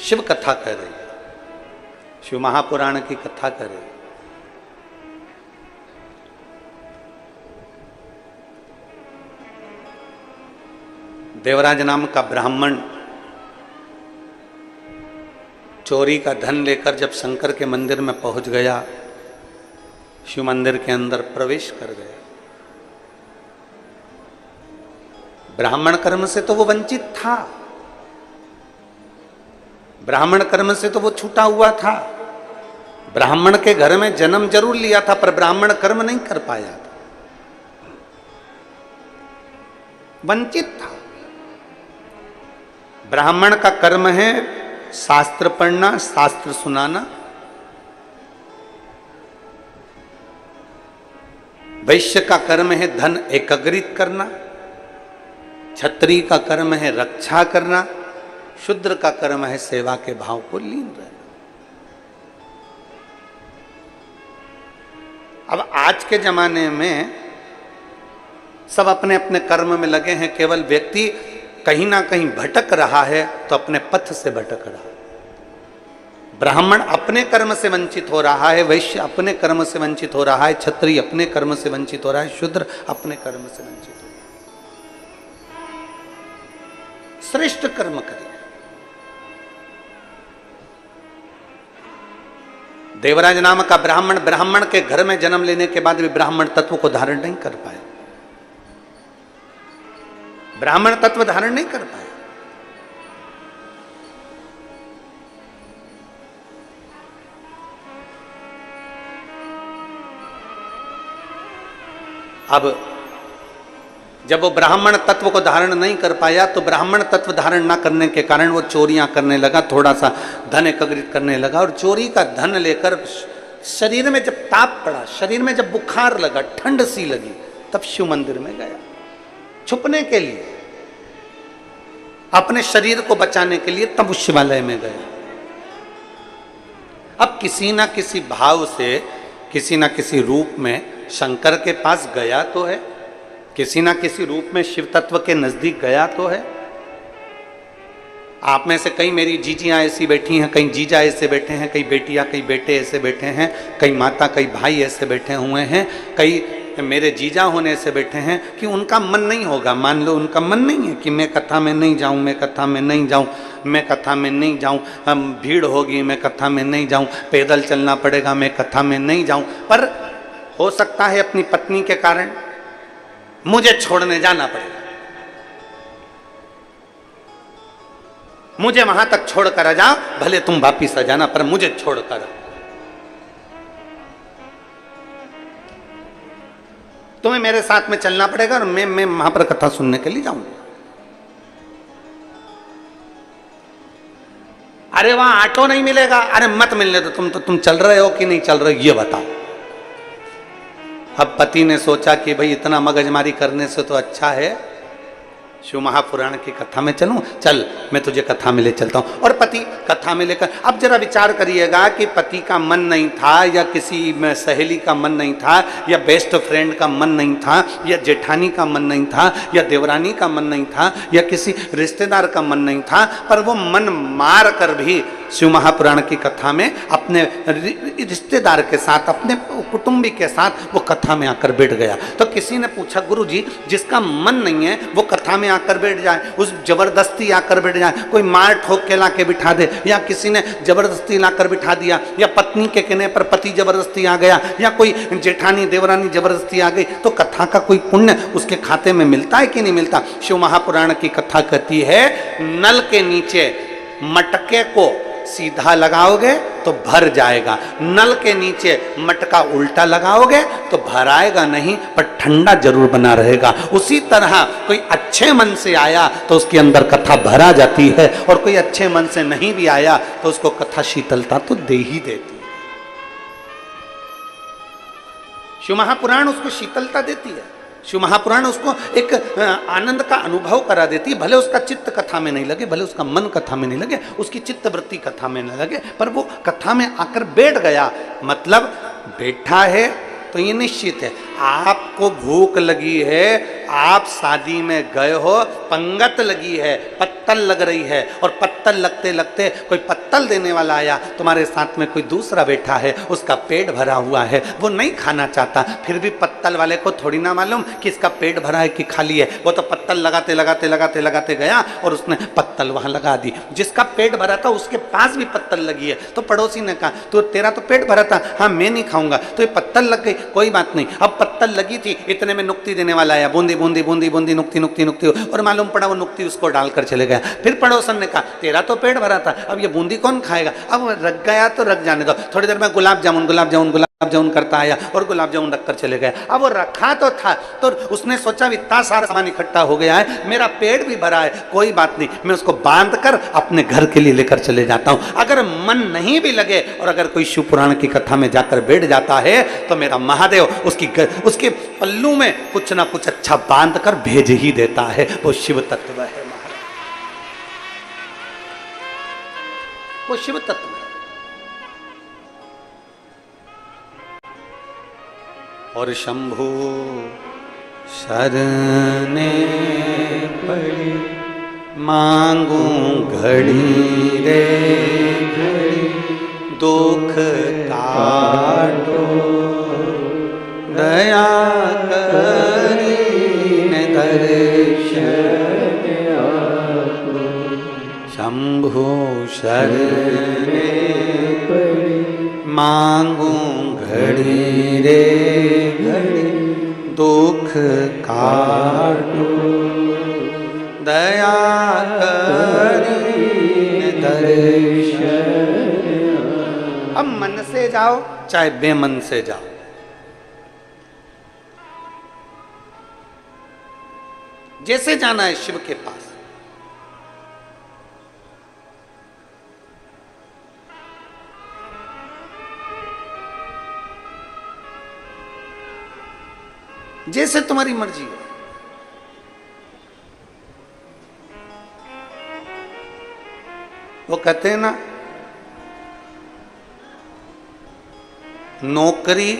शिव कथा कर रही है, शिव महापुराण की कथा कर रही है। देवराज नाम का ब्राह्मण चोरी का धन लेकर जब शंकर के मंदिर में पहुंच गया, शिव मंदिर के अंदर प्रवेश कर गया। ब्राह्मण कर्म से तो वो वंचित था, ब्राह्मण कर्म से तो वो छूटा हुआ था। ब्राह्मण के घर में जन्म जरूर लिया था, पर ब्राह्मण कर्म नहीं कर पाया था, वंचित था। ब्राह्मण का कर्म है शास्त्र पढ़ना, शास्त्र सुनाना। वैश्य का कर्म है धन एकत्रित करना, क्षत्रिय का कर्म है रक्षा करना, शूद्र का कर्म है सेवा के भाव को लीन रहना। अब आज के जमाने में सब अपने अपने कर्म में लगे हैं, केवल व्यक्ति कहीं ना कहीं भटक रहा है तो अपने पथ से भटक रहा है। ब्राह्मण अपने कर्म से वंचित हो रहा है, वैश्य अपने कर्म से वंचित हो रहा है, क्षत्रिय अपने कर्म से वंचित हो रहा है, शूद्र अपने कर्म से वंचित हो रहा है। श्रेष्ठ कर्म करिए। देवराज नाम का ब्राह्मण के घर में जन्म लेने के बाद भी ब्राह्मण तत्व को धारण नहीं कर पाया, ब्राह्मण तत्व धारण नहीं कर पाए। अब जब वो ब्राह्मण तत्व को धारण नहीं कर पाया तो ब्राह्मण तत्व धारण ना करने के कारण वो चोरियां करने लगा, थोड़ा सा धन एकत्रित करने लगा, और चोरी का धन लेकर शरीर में जब ताप पड़ा, शरीर में जब बुखार लगा, ठंड सी लगी, तब शिव मंदिर में गया छुपने के लिए, अपने शरीर को बचाने के लिए, तब उस शिवालय में गया। अब किसी ना किसी भाव से, किसी ना किसी रूप में शंकर के पास गया तो है, किसी ना किसी रूप में शिव तत्व के नजदीक गया तो है। आप में से कई मेरी जीजियां ऐसी बैठी हैं, कई जीजा ऐसे बैठे हैं, कई बेटियां कई बेटे ऐसे बैठे हैं, कई माता कई भाई ऐसे बैठे हुए हैं, कई मेरे जीजा होने से बैठे हैं कि उनका मन नहीं होगा। मान लो उनका मन नहीं है कि मैं कथा में नहीं जाऊं, मैं कथा में नहीं जाऊं, मैं कथा में नहीं जाऊं, हम भीड़ होगी, मैं कथा में नहीं जाऊं, पैदल चलना पड़ेगा, मैं कथा में नहीं जाऊं। पर हो सकता है अपनी पत्नी के कारण मुझे छोड़ने जाना पड़ेगा, मुझे वहां तक छोड़कर आ जाओ, भले तुम वापिस आ जाना, पर मुझे छोड़कर आओ। तुम्हें मेरे साथ में चलना पड़ेगा और मैं वहां पर कथा सुनने के लिए जाऊंगा। अरे वहां ऑटो नहीं मिलेगा, अरे मत मिलने दो, तुम चल रहे हो कि नहीं चल रहे हो ये बताओ। अब पति ने सोचा कि भाई इतना मगजमारी करने से तो अच्छा है शिव महापुराण की कथा में चलूं, चल मैं तुझे कथा में ले चलता हूं। और पति कथा में लेकर, अब जरा विचार करिएगा कि पति का मन नहीं था, या किसी सहेली का मन नहीं था, या बेस्ट फ्रेंड का मन नहीं था, या जेठानी का मन नहीं था, या देवरानी का मन नहीं था, या किसी रिश्तेदार का मन नहीं था, पर वो मन मार कर भी शिव महापुराण की कथा में अपने रिश्तेदार के साथ, अपने कुटुंबी के साथ वो कथा में आकर बैठ गया। तो किसी ने पूछा, गुरुजी जिसका मन नहीं है वो कथा में आकर बैठ जाए, उस जबरदस्ती आकर बैठ जाए, कोई मार ठोक के लाके बिठा दे, या किसी ने जबरदस्ती लाकर बिठा दिया, या पत्नी के कहने पर पति जबरदस्ती आ गया, या कोई जेठानी देवरानी जबरदस्ती आ गई, तो कथा का कोई पुण्य उसके खाते में मिलता है कि नहीं मिलता? शिव महापुराण की कथा कहती है, नल के नीचे मटके को सीधा लगाओगे तो भर जाएगा, नल के नीचे मटका उल्टा लगाओगे तो भराएगा नहीं, पर ठंडा जरूर बना रहेगा। उसी तरह कोई अच्छे मन से आया तो उसके अंदर कथा भरा जाती है, और कोई अच्छे मन से नहीं भी आया तो उसको कथा शीतलता तो दे ही देती है। शिव महापुराण उसको शीतलता देती है, शिव महापुराण उसको एक आनंद का अनुभव करा देती है। भले उसका चित्त कथा में नहीं लगे, भले उसका मन कथा में नहीं लगे, उसकी चित्त वृत्ति कथा में नहीं लगे, पर वो कथा में आकर बैठ गया, मतलब बैठा है तो ये निश्चित है। आपको भूख लगी है, आप शादी में गए हो, पंगत लगी है, पत्तल लग रही है, और पत्तल लगते लगते कोई पत्तल देने वाला आया, तुम्हारे साथ में कोई दूसरा बैठा है, उसका पेट भरा हुआ है, वो नहीं खाना चाहता, फिर भी पत्तल वाले को थोड़ी ना मालूम कि इसका पेट भरा है कि खाली है। वो तो पत्तल लगाते लगाते लगाते लगाते गया और उसने पत्तल वहां लगा दी। जिसका पेट भरा था उसके पास भी पत्तल लगी है, तो पड़ोसी ने कहा तो तेरा तो पेट भरा था, हाँ मैं नहीं खाऊंगा, तो ये पत्तल लग गई, कोई बात नहीं। अब पत्तल लगी थी, इतने में नुक्ति देने वाला आया, बूंदी बूंदी बूंदी बूंदी नुक्ति नुक्ति नुक्ति, और मालूम पड़ा वो नुक्ति उसको डालकर चले गया। फिर पड़ोसन ने कहा तेरा तो पेट भरा था, अब ये बूंदी कौन खाएगा, अब रख गया तो रख जाने दो। थोड़ी देर में गुलाब जामुन गुलाब जामुन गुलाब जामुन करता आया और गुलाब जामुन रखकर चले गया। अब वो रखा तो था, तो उसने सोचा इतना सारा सामान इकट्ठा हो गया है, मेरा पेट भी भरा है, कोई बात नहीं, मैं उसको बांध कर अपने घर के लिए लेकर चले जाता हूं। अगर मन नहीं भी लगे और अगर कोई शिव पुराण की कथा में जाकर बैठ जाता है तो मेरा महादेव उसके पल्लू में कुछ ना कुछ अच्छा बांध कर भेज ही देता है। वो शिव तत्व है, वो शिव तत्व है। और शंभु शरणे पड़ी मांगू घड़ी रे घड़ी, दुख काटो दया करीने दर्शन आपको। शंभु शरणे पड़ी मांगू घड़ी रे घड़ी, दुख काटो दया करीने दर्शन। अब मन से जाओ चाहे बेमन से जाओ, जैसे जाना है शिव के पास। जैसे तुम्हारी मर्जी हो। वो कहते हैं ना, नौकरी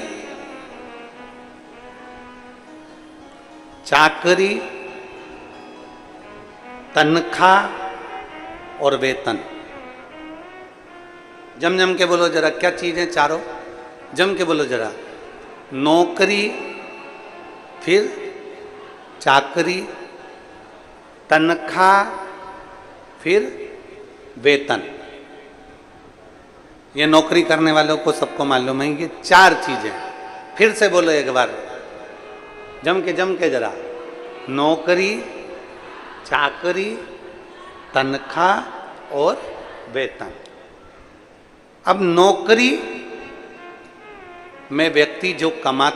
चाकरी तनख्वाह और वेतन। जम जम के बोलो जरा, क्या चीजें चारों, जम के बोलो जरा। नौकरी, फिर चाकरी, तनख्वाह, फिर वेतन। ये नौकरी करने वालों को सबको मालूम है कि चार चीजें। फिर से बोलो एक बार, जम के जरा। नौकरी, चाकरी, तनख्वाह और वेतन। अब नौकरी में व्यक्ति जो कमा